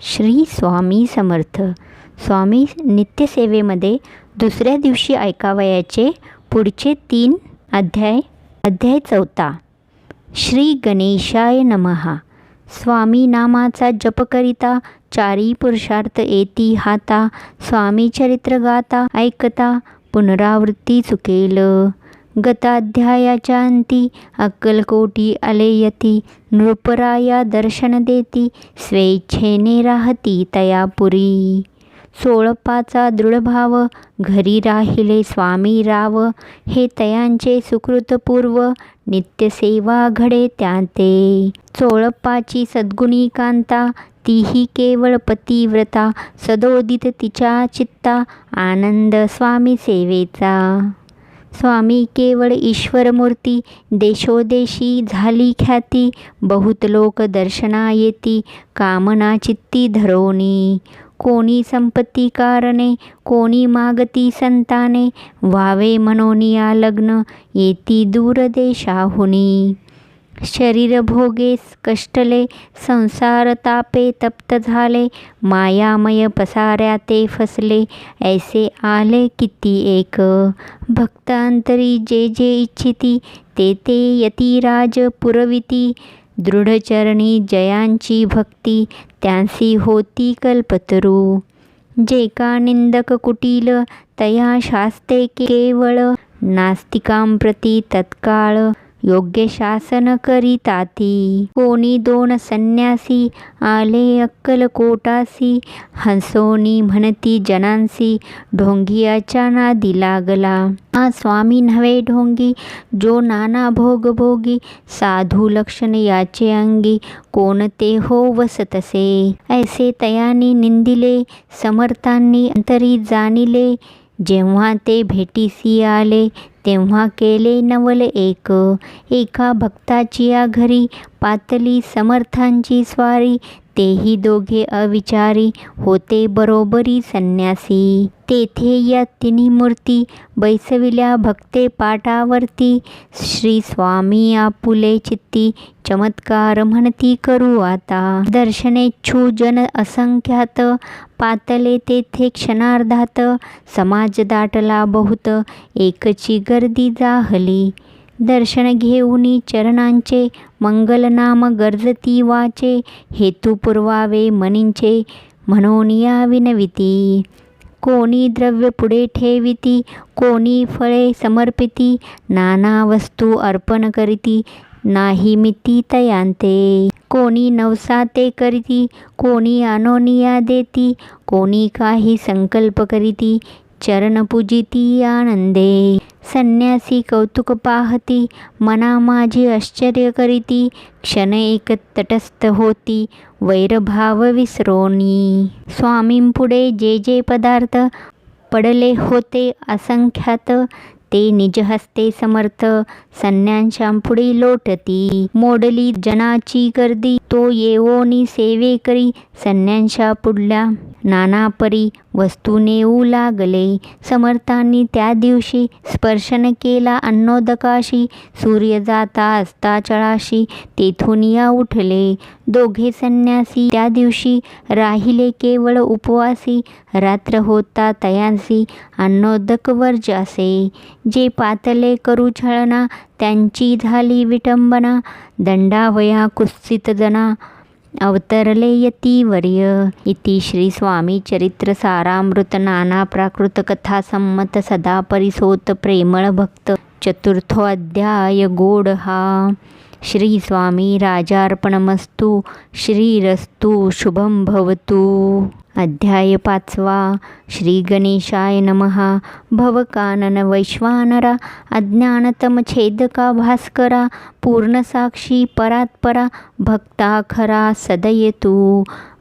श्री स्वामी समर्थ. स्वामी नित्यसेवेमध्ये दुसऱ्या दिवशी ऐकावयाचे पुढचे 3 अध्याय. अध्याय 4. श्री गणेशाय नमः. स्वामी नामाचा जप करिता चारी पुरुषार्थ येती हाता. स्वामी चरित्र गाता ऐकता पुनरावृत्ती चुकेल. गताध्यायाच्या अंती अक्कलकोटी आलेयती. नृपराया दर्शन देती स्वेच्छेने राहती तयापुरी. 16पाचा दृढभाव घरी राहिले स्वामी राव. हे तयांचे सुकृतपूर्व नित्यसेवा घडे त्यांते. 16पाची सद्गुणी कांता तीही केवळ पतिव्रता. सदोदित तिच्या चित्ता आनंद स्वामी सेवेचा. स्वामी केवळ ईश्वरमूर्ती देशोदेशी झाली ख्याती. बहुत लोक दर्शना येती कामना चित्ती धरोनी. कोणी संपत्ती कारणे कोणी मागती संताने. व्हावे मनोनिया लग्न येती दूर देशाहुनी. शरीर भोगेस कष्टले संसार तापे तप्त झाले. मायामय पसाऱ्या ते फसले ऐसे आले किती एक. भक्त अंतरी जे जे इच्छिती ते ते यतिराज पुरविती. दृढचरणी जयांची भक्ती त्यांसी होती कल्पतरू. जे का निंदक कुटील तया शास्ते केवळ. नास्तिकांप्रती तत्काळ योग्य शासन करीताती. कोणी 2 संन्यासी आले अक्कलकोटासी. हंसोनी म्हणती जनांसी ढोंगियाच्या नादी लागला. हा स्वामी नव्हे ढोंगी जो नाना भोग भोगी. साधू लक्षण याचे अंगी कोणते हो वसतसे. ऐसे तयानी निंदिले समर्थांनी अंतरी जाणिले. जेव्हा ते भेटीसी आले तेव्हा केले नवल एक. एका भक्ताची या घरी पातली समर्थांची स्वारी. तेही दोघे अविचारी होते बरोबरी संन्यासी. तेथे या तिन्ही मूर्ती बैसविल्या भक्ते पाटावरती. श्री स्वामी आपुले चित्ती चमत्कार म्हणती करू आता. दर्शनेच्छू जन असंख्यात पातले तेथे क्षणार्धात. समाज दाटला बहुत एकची गर्दी जाहली. दर्शन घेऊनी चरणांचे मंगलनाम गर्जती वाचे. हेतू पुरवावे मनींचे म्हणून या विनविती. कोणी द्रव्य पुढे ठेविती कोणी फळे समर्पिती. नाना वस्तू अर्पण करीती नाही मिती तयांते. कोणी नवसा ते करीती कोणी अनोनिया देती. कोणी काही संकल्प करीती चरण पूजिती आनंदे. संन्यासी कौतुक पाहती मना माझी आश्चर्य करीती. क्षण एक तटस्थ होती वैरभाव विसरोनी. स्वामींपुढे जे जे पदार्थ पडले होते असंख्यात. ते निजहस्ते समर्थ संन्याशांपुढे लोटती. मोडली जनाची गर्दी तो येवोनी सेवे करी. संन्याशा पुढल्या नानापरी वस्तू नेऊ लागले. समर्थांनी त्या दिवशी स्पर्शन केला अन्नोदकाशी. सूर्य जाता अस्ताचळाशी तेथून या उठले. दोघे संन्यासी त्या दिवशी राहिले केवळ उपवासी. रात्र होता तयांसी अन्नोदक वर्जासे. जे पातले करू छळना त्यांची झाली विटंबना. दंडावया कुत्सित जना अवतरले यतिवर्य. इति श्री स्वामी चरित्र सारामृत नाना प्राकृत कथा संमत सदा परिसोत प्रेमळ भक्त. 4थो अध्याय गोड हा. श्री स्वामी राजार्पणमस्तु. श्रीरस्तु शुभम भवतु. अध्याय 5. श्री गणेशाय नमः. भवकानन वैश्वानरा अज्ञानतम छेदका भास्करा. पूर्णसाक्षी परात्परा भक्ता खरा सदयतु.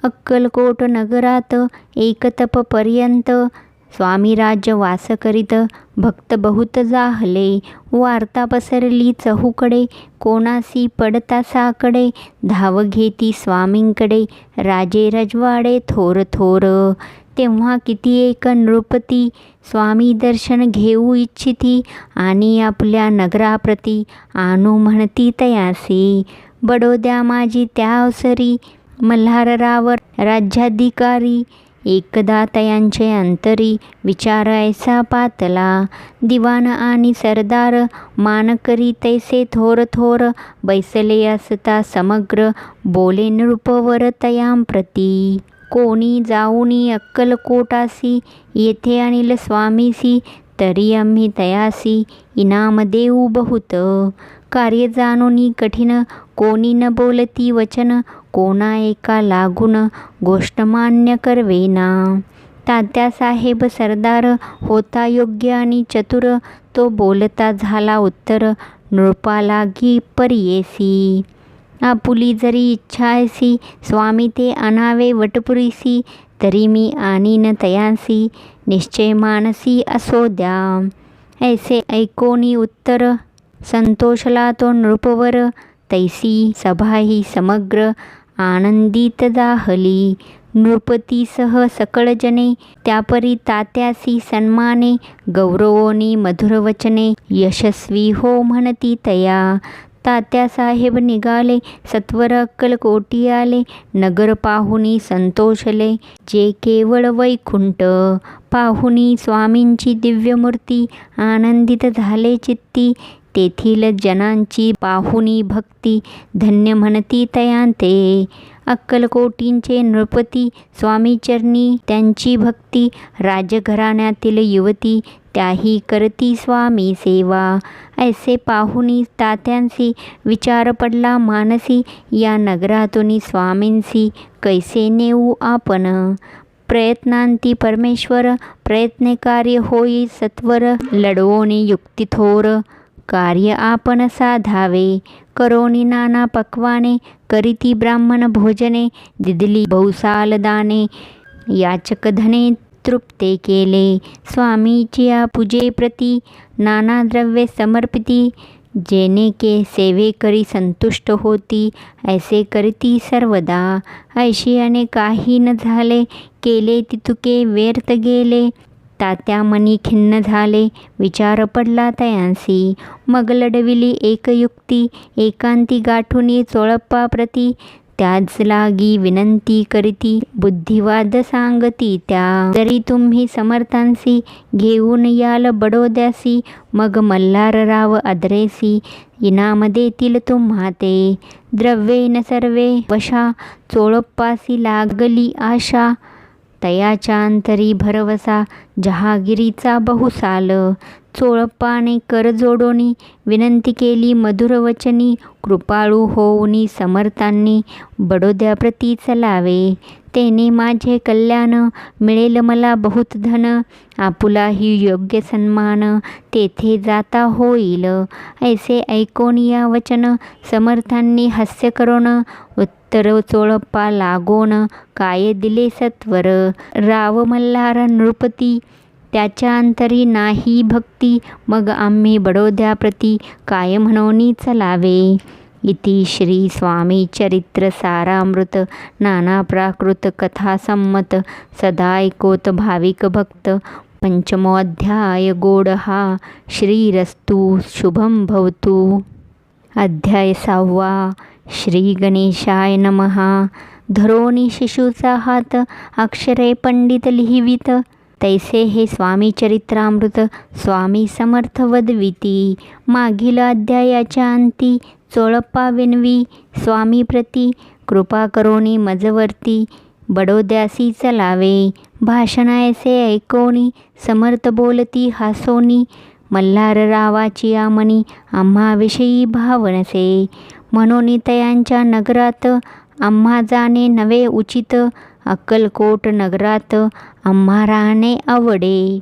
अक्कलकोट नगरात एकतप पर्यंत स्वामी राज्य वास करीत. भक्त बहुत जाहले. वार्ता पसरली चहूकडे कोणासी पडता साकडे. धाव घेती स्वामींकडे राजे रजवाडे थोर थोर. तेव्हा किती एक नृपती स्वामी दर्शन घेऊ इच्छिती. आणि आपल्या नगराप्रती आणू म्हणती तयासी. बडोद्या माझी त्या अवसरी. मल्हाररावर राज्याधिकारी. एकदा तयांचे अंतरी विचारायचा पातला. दिवाण आणि सरदार मानकरी तैसे थोर थोर बैसले असता समग्र. बोले नृपवर तयांप्रती, कोणी जाऊनी अक्कलकोटासी. येथे अनिल स्वामीसी, तरी आम्ही तयासी इनाम देऊ बहुत. कार्य जाणूनी कठीण, कोणी न बोलती वचन. कोणा एका लागून गोष्ट मान्य करवेना. तात्यासाहेब सरदार होता योग्य आणि चतुर. तो बोलता झाला उत्तर, नृपालागी परियेसी. आपुली जरी इच्छायसी, स्वामी ते आणावे वटपुरीसी. तरी मी आणीन तयांसी, निश्चय मानसी असो द्या. ऐसे ऐकोनी उत्तर, संतोषला तो नृपवर. तैसी सभाही समग्र आनंदित जाहली. नृपतीसह सकळ जने, त्यापरी तात्यासी सन्माने. गौरवोनी मधुर वचने, यशस्वी हो म्हणती तया. तात्यासाहेब निघाले, सत्वर अक्कलकोटी आले. नगर पाहुनी संतोषले, जे केवळ वैकुंठ. पाहुनी स्वामींची दिव्यमूर्ती, आनंदित झाले चित्ती. तेथील जनांची पाहुनी भक्ती, धन्य म्हणती तयांते. अक्कलकोटींचे नृपती, स्वामीचरणी त्यांची भक्ती. राजघराण्यातील युवती, त्याही करती स्वामी सेवा. ऐसे पाहुनी तात्यांसी, विचार पडला मानसी. या नगरातून स्वामींसी कैसे नेऊ आपण. प्रयत्नांती परमेश्वर, प्रयत्ने कार्य होई सत्वर. लढवोनी युक्ती थोर, कार्य आपण साधावे. करोनी नाना पक्वाने, करीती ब्राह्मण भोजने. दिदली बहुसाल दाने, याचक धने तृप्ते केले. स्वामीच्या पूजे प्रती, नाना द्रव्ये समर्पिती. जेने के सेवे करी संतुष्ट होती, ऐसे करती सर्वदा. ऐशियाने काही न झाले, केले तितुके व्यर्थ गेले. तात्या मनी खिन्न झाले, विचार पडला तयांसी. मग लढविली एक युक्ती, एकांती गाठुनी चोळप्पा प्रती. त्याच लागी विनंती करीती, बुद्धिवाद सांगती त्या. जरी तुम्ही समर्थांसी, घेऊन याल बडोद्यासी. मग मल्हारराव अद्रेसी, इनाम देतील तुम्हा ते. द्रव्ये न सर्वे वशा, चोळप्पासी लागली आशा. तयाच्या अंतरी भरवसा, जहागिरीचा बहुसाल. चोळप्पाने कर जोडोनी, विनंती केली मधुर वचनी. कृपाळू होऊनी समर्थांनी, बडोद्याप्रती चलावे. तेने माझे कल्याण, मिळेल मला बहुत धन. आपुलाही योग्य सन्मान, तेथे जाता होईल. ऐसे ऐकोन या वचन, समर्थांनी हास्य करोन. उत्तर चोळप्पा लागोन, काय दिले सत्वर. राव मल्हार नृपती, त्याच्या अंतरी नाही भक्ती. मग आम्ही बडोद्याप्रती, काय म्हणोनी चलावे. इति श्री स्वामी चरित्र सारामृत नाना प्राकृत कथा संमत. सदा ऐकोत भाविक भक्त. पंचमो अध्याय गोड हा. श्रीरस्तु शुभम भवतु. अध्याय 6. श्री गणेशाय नमः. धरोनी शिशूचा हात, अक्षरे पंडित लिहिवित. तैसे हे स्वामी चरित्रामृत स्वामी समर्थ वदविती. मागील अध्यायाच्या अंती चोळप्पा विनवी स्वामी प्रती. कृपा करोनी मजवर्ती, बडोद्यासी चलावे. भाषण ऐसे ऐकोनी, समर्थ बोलती हासोनी. मल्हाररावाची आमनी, आम्हाविषयी भावनसे. म्हणून तयांच्या नगरात, आम्हा जाणे नवे उचित. अक्कलकोट नगरात, आम्हा राहणे आवडे.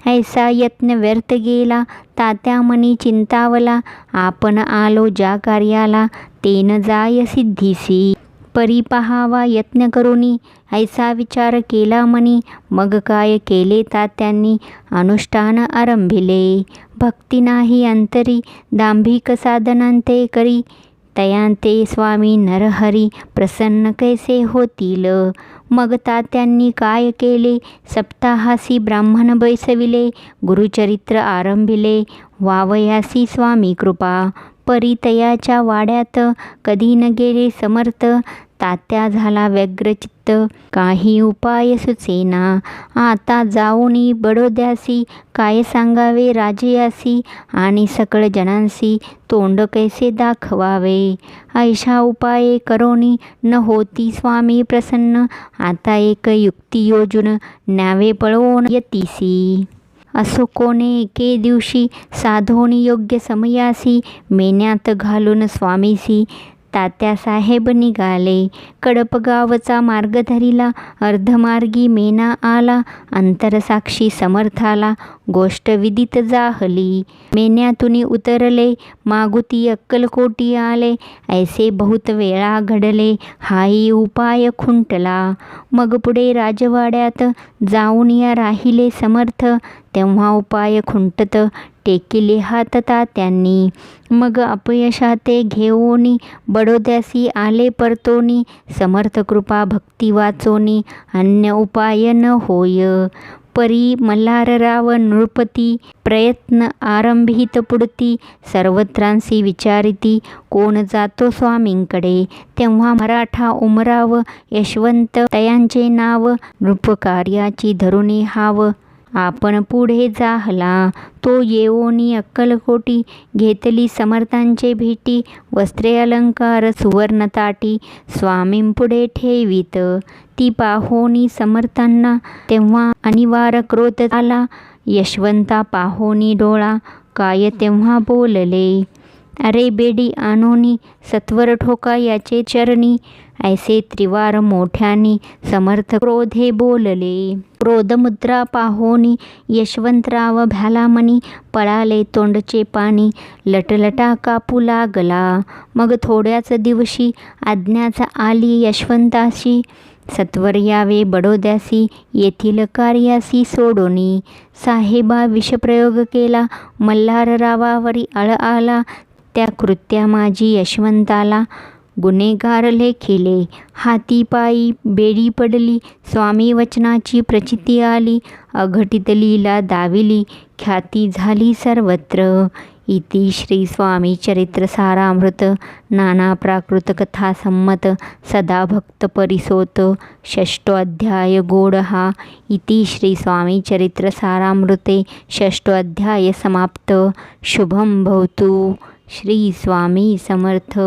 ऐसा यत्न व्यर्थ गेला, तात्या मनी चिंतावला. आपण आलो ज्या कार्याला, तेन जाय सिद्धीसी. परी पहावा यत्न करुनी, ऐसा विचार केला मनी. मग काय केले तात्यांनी, अनुष्ठान आरंभिले. भक्ती नाही अंतरी, दांभिक साधनांते करी. तयांते स्वामी नरहरी, प्रसन्न कैसे होतील. मग तात्यांनी काय केले, सप्ताहासी ब्राह्मण बैसविले. गुरुचरित्र आरंभिले, वावयासी स्वामी कृपा. परी तयाच्या वाड्यात, कधी न गेले समर्थ. तात्या झाला व्यग्रचित्त, काही उपाय सुचेना. आता जाऊनी बडोद्यासी, काय सांगावे राजयासी, आणि सकळ जनांसी तोंड कैसे दाखवावे. ऐशा उपाये करोनी, न होती स्वामी प्रसन्न. आता एक युक्ती योजून, न्यावे पळवून यतीसी. असो कोणे एके दिवशी, साधोनी योग्य समयासी. मेन्यात घालून स्वामीसी, तात्यासाहेब निघाले. कडपगावचा मार्ग धरिला, अर्धमार्गी मेना आला. अंतरसाक्षी समर्थाला, गोष्ट विदित जाहली. मेन्यातुनी उतरले, मागुती अक्कलकोटी आले. ऐसे बहुत वेळा घडले, हाही उपाय खुंटला. मग पुढे राजवाड्यात, जाऊन या राहिले समर्थ. तेव्हा उपाय खुंटत, टेकिले हात तात्यांनी. मग अपयशाते घेऊनी, बडोद्यासी आले परतोनी. समर्थ कृपा भक्ती वाचोनी, अन्य उपाय न होय. परी मल्हारराव नृपती, प्रयत्न आरंभित पुढती. सर्वत्रांसी विचारिती, कोण जातो स्वामींकडे. तेव्हा मराठा उमराव यशवंत तयांचे नाव. नृपकार्याची धरुनी हाव, आपण पुढे जाहला. तो येऊनी अक्कलकोटी, घेतली समर्थांचे भेटी. वस्त्रे अलंकार सुवर्ण ताटी, स्वामींपुढे ठेवीत. ती पाहोनी समर्थांना, तेव्हा अनिवार्य क्रोध आला. यशवंता पाहोनी डोळा, काय तेव्हा बोलले. अरे बेडी आणोनी, सत्वर ठोका याचे चरणी. ऐसे त्रिवार मोठ्यानी, समर्थ क्रोधे बोलले. क्रोधमुद्रा पाहोनी, यशवंतराव भ्यालामणी. पळाले तोंडचे पाणी, लटलटा कापू लागला. मग थोड्याच दिवशी, आज्ञाच आली यशवंताशी. सत्वर यावे बडोद्यासी, येथील कार्यासी सोडोनी. साहेबा विषप्रयोग केला, मल्हाररावावरी आळ आला. त्या कृत्यामाजी यशवंताला, गुन्हेगार लेखिले. हाती पायी बेडी पडली, स्वामी वचनाची प्रचिती आली. अघटित लीला दाविली, ख्याती झाली सर्वत्र. इति श्री स्वामी चरित्र सारामृत, नाना प्राकृत कथा संमत, सदा भक्त परिसोत, षष्ठो अध्याय गोडहा. इति श्री स्वामी चरित्र सारामृते षष्ठो अध्याय समाप्त. शुभम भवतु. श्री स्वामी समर्थ.